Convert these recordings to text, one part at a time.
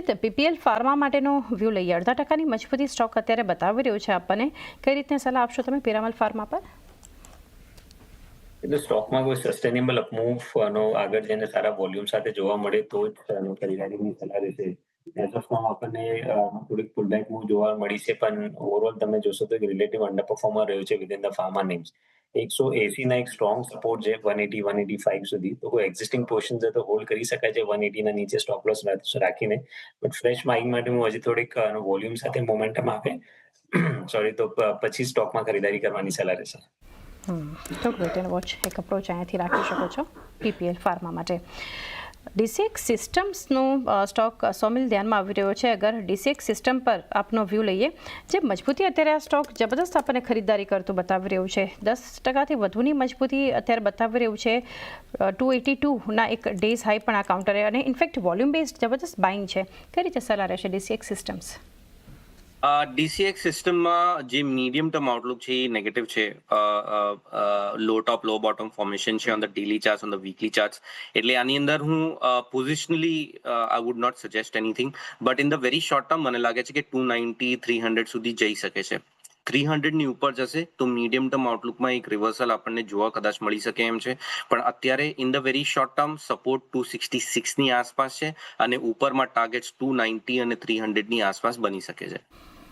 રૂજિત, PPL pharma માટેનો view લઈએ. 0.5% મજબૂતી સ્ટોક અત્યારે બતાવી રહ્યું છે. આપણને કઈ રીતની સલાહ આપશો તમે પિરામલ ફાર્મા પર? એટલે સ્ટોકમાં કોઈ સસ્ટેનેબલ અપમૂવ આગળ જઈને સારા વોલ્યુમ સાથે જોવા મળે તો જ ખરીદારીની સલાહ રહેશે. એઝ ઓફ નાઉ આપણને થોડીક પુલબેક મૂવ જોવા મળી છે, પણ ઓવરઓલ તમે જોશો તો રિલેટિવ અંડર પરફોર્મર રહ્યું છે વિધિન ધ ફાર્મા નેમ્સ. 180 ના એક સ્ટ્રોંગ સપોર્ટ છે 180 185 સુધી, તો કોઈ એક્ઝિસ્ટિંગ પોર્શન છે તો હોલ્ડ કરી શકાય છે 180 ના નીચે સ્ટોપ લોસ રાખીને. બટ ફ્રેશ બાઇંગ માટે હું હજી થોડીક વોલ્યુમ સાથે મોમેન્ટમ આપે તો પછી સ્ટોકમાં ખરીદારી કરવાની સલાહ રહેશે. થોડું વેટ એન્ડ વોચ એક અપ્રોચ અહીંયાથી રાખી શકો છો પીપીએલ ફાર્મા માટે. ડીસીએક્સ સિસ્ટમ્સનો સ્ટોક સોમિલ ધ્યાનમાં આવી રહ્યો છે. અગર ડીસીએક્સ સિસ્ટમ પર આપનો વ્યૂ લઈએ, જે મજબૂતી અત્યારે આ સ્ટોક જબરદસ્ત આપણને ખરીદારી કરતું બતાવી રહ્યું છે. 10%થી વધુની મજબૂતી અત્યારે બતાવી રહ્યું છે. 282ના એક ડેઝ હાઈ પણ આ કાઉન્ટરે, અને ઇનફેક્ટ વોલ્યુમ બેઝડ જબરદસ્ત બાઇંગ છે. કઈ રીતે સલાહ રહેશે ડીસીએક્સ સિસ્ટમ્સ? ડીસીએક્સ સિસ્ટમમાં જે મીડિયમ ટર્મ આઉટલુક છે એ નેગેટિવ છે. Low top low bottom formation છે on the daily charts, on the weekly charts. એટલે આની અંદર હું positionally I would not suggest anything, but in the very short term મને લાગે છે કે 290 300 સુધી જઈ શકે છે. 300ની ઉપર જશે તો મીડિયમ ટર્મ આઉટલુકમાં એક રિવર્સલ આપણને જોવા કદાચ મળી શકે એમ છે. પણ અત્યારે in the very short term support 266ની આસપાસ છે, અને ઉપરમાં ટાર્ગેટ્સ 290 અને 300ની આસપાસ બની શકે છે.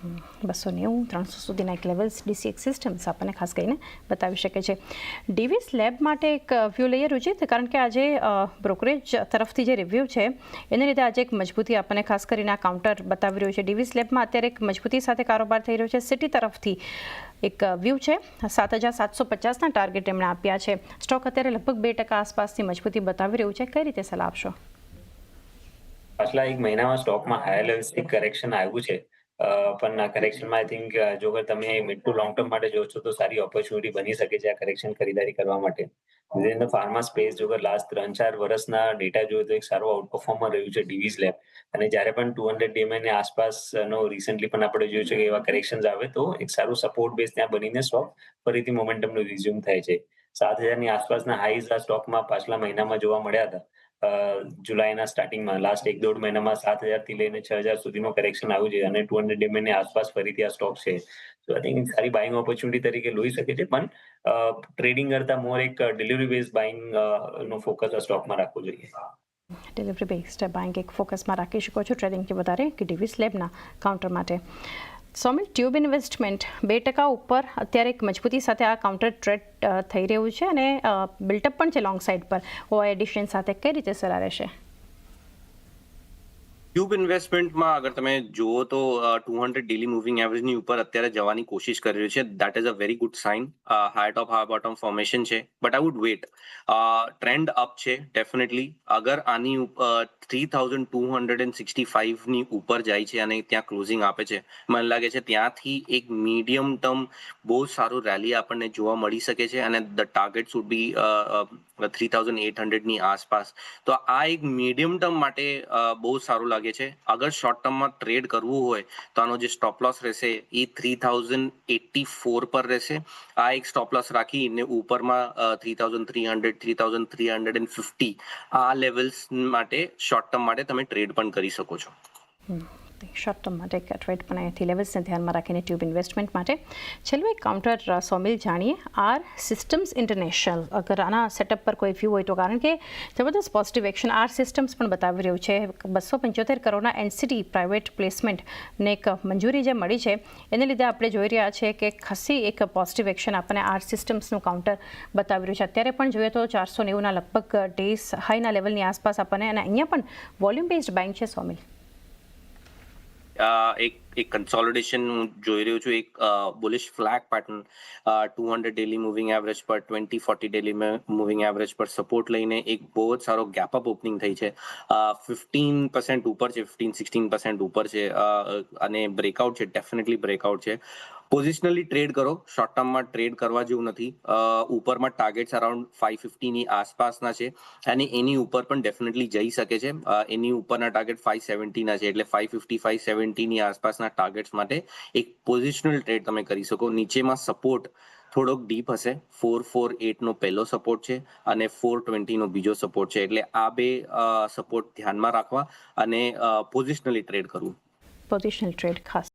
290 300 સુધીના એક લેવલ્સ ડીસીએક્સ સિસ્ટમ્સ આપણને ખાસ કરીને બતાવી શકે છે. ડીવીસ લેબ માટે એક વ્યૂ લઈએ રૂજિત, કારણ કે આજે બ્રોકરેજ તરફથી જે રિવ્યૂ છે એને લીધે આજે એક મજબૂતી આપણને ખાસ કરીને આ કાઉન્ટર બતાવી રહ્યું છે. ડીવીસ લેબમાં અત્યારે એક મજબૂતી સાથે કારોબાર થઈ રહ્યો છે. સિટી તરફથી એક વ્યૂ છે, 7750ના ટાર્ગેટ એમણે આપ્યા છે. સ્ટોક અત્યારે લગભગ 2% આસપાસની મજબૂતી બતાવી રહ્યું છે. કઈ રીતે સલાહ આપશો? પાછલા એક મહિનામાં સ્ટોકમાં હાયર લેવલ્સથી કરેક્શન આવ્યું છે, પણ આ કરેક્શનમાં આઈ થિંક જો તમે મિડ ટુ લોંગ ટર્મ માટે જોશો તો સારી ઓપોર્ચ્યુનિટી બની શકે છે આ કરેક્શન ખરીદારી કરવા માટે. વિધિન ધ ફાર્મા સ્પેસ જો લાસ્ટ 3-4 વર્ષના ડેટા જોઈએ તો એક સારું આઉટ પરફોર્મર રહ્યું છે ડીવીઝ લેબ. અને જ્યારે પણ 200 DMA ની આસપાસ રિસેન્ટલી પણ આપણે જોયું છે કે એવા કરેક્શન્સ આવે તો એક સારું સપોર્ટ બેઝ ત્યાં બનીને સ્ટોક ફરીથી મોમેન્ટમનું રિઝ્યુમ થાય છે. 7000ની આસપાસના હાઈઝ આ સ્ટોકમાં પાછલા મહિનામાં જોવા મળ્યા હતા. જુલાઈના સ્ટાર્ટિંગમાં લાસ્ટ 1-1.5 મહિનામાં 7000થી લઈને 6000 સુધીનો કરેક્શન આવ્યું છે, અને 200 DMA ની આસપાસ ફરીથી આ સ્ટોક છે. તો આઈ થિંક સારી બાઇંગ ઓપોર્ચ્યુનિટી તરીકે લઈ શકે છે, પણ ટ્રેડિંગ કરતા મોર એક ડિલિવરી બેઝ બાઇંગ નો ફોકસ આ સ્ટોકમાં રાખવો જોઈએ. ડિલિવરી બેઝડ બાઇંગ એક ફોકસમાં રાખી શકો છો ટ્રેડિંગથી વધારે કે ડીવીસ લેબના કાઉન્ટર માટે. સોમિલ, ટ્યુબ ઇન્વેસ્ટમેન્ટ 2% ઉપર અત્યારે એક મજબૂતી સાથે આ કાઉન્ટર ટ્રેડ થઈ રહ્યું છે, અને બિલ્ટઅપ પણ છે લોંગ સાઇડ પર ઓઆઈ એડિશન સાથે. કઈ રીતે સલાહ રહેશે? ટ્યુબ ઇન્વેસ્ટમેન્ટમાં અગર તમે જુઓ તો 200 ડેલી મૂવિંગ એવરેજની ઉપર અત્યારે જવાની કોશિશ કરી રહ્યું છે. That is a very good sign. High top high bottom formation છે, but I would wait. Trend up છે ડેફિનેટલી. અગર આની 3265ની ઉપર જાય છે અને ત્યાં ક્લોઝિંગ આપે છે, મને લાગે છે ત્યાંથી એક મીડિયમ ટર્મ બહુ સારું રેલી આપણને જોવા મળી શકે છે, અને ધ ટાર્ગેટ શુડ બી 3800ની આસપાસ. તો આ એક મીડિયમ ટર્મ માટે બહુ સારું લાગે છે. અગર શોર્ટ ટર્મમાં ટ્રેડ કરવું હોય તો આનો જે સ્ટોપ લોસ રહેશે એ 3084 પર રહેશે. આ એક સ્ટોપ લોસ રાખીને ઉપરમાં 3300 3350 આ લેવલ્સ માટે શોર્ટ ટર્મ માટે તમે ટ્રેડ પણ કરી શકો છો. શોર્ટ ટર્મ માટે ટ્રેડ પણ અહીંયાથી લેવલ્સને ધ્યાનમાં રાખીને ટ્યુબ ઇન્વેસ્ટમેન્ટ માટે. છેલ્લું એક કાઉન્ટર સોમિલ જાણીએ, આર સિસ્ટમ્સ ઇન્ટરનેશનલ. અગર આના સેટઅપ પર કોઈ વ્યૂ હોય તો, કારણ કે જબરદસ્ત પોઝિટિવ એક્શન આર સિસ્ટમ્સ પણ બતાવી રહ્યું છે. 275 કરોડના એનસીટી પ્રાઇવેટ પ્લેસમેન્ટને એક મંજૂરી જે મળી છે એને લીધે આપણે જોઈ રહ્યા છીએ કે ખાસી એક પોઝિટિવ એક્શન આપણને આર સિસ્ટમ્સનું કાઉન્ટર બતાવી રહ્યું છે. અત્યારે પણ જોઈએ તો 490ના લગભગ ડેઝ હાઈના લેવલની આસપાસ આપણને, અને અહીંયા પણ વોલ્યુમ બેઝડ બાઇંગ છે સોમિલ. એક કન્સોલિડેશન જોઈ રહ્યો છું, એક bullish flag pattern 200 daily moving average પર 2040 ડેલી મૂવિંગ એવરેજ પર સપોર્ટ લઈને એક બહુ જ સારો ગેપ અપ ઓપનિંગ થઈ છે. 15% ઉપર છે, 15-16% ઉપર છે, અને બ્રેકઆઉટ છે, ડેફિનેટલી બ્રેકઆઉટ છે. પોઝિશનલી ટ્રેડ કરો, શોર્ટ ટર્મમાં ટ્રેડ કરવા જેવું નથી. ઉપરમાં ટાર્ગેટ્સ અરાઉન્ડ 550ની આસપાસના છે, અને એની ઉપર પણ ડેફિનેટલી જઈ શકે છે. એની ઉપરના ટાર્ગેટ 570ના છે, એટલે 550 570ની આસપાસના ટાર્ગેટ્સ માટે એક પોઝિશનલ ટ્રેડ તમે કરી શકો. નીચેમાં સપોર્ટ થોડોક ડીપ હશે. 448 નો પહેલો સપોર્ટ છે અને 420 નો બીજો સપોર્ટ છે, એટલે આ બે સપોર્ટ ધ્યાનમાં રાખવા અને પોઝિશનલી ટ્રેડ કરવું. પોઝિશનલ ટ્રેડ ખાસ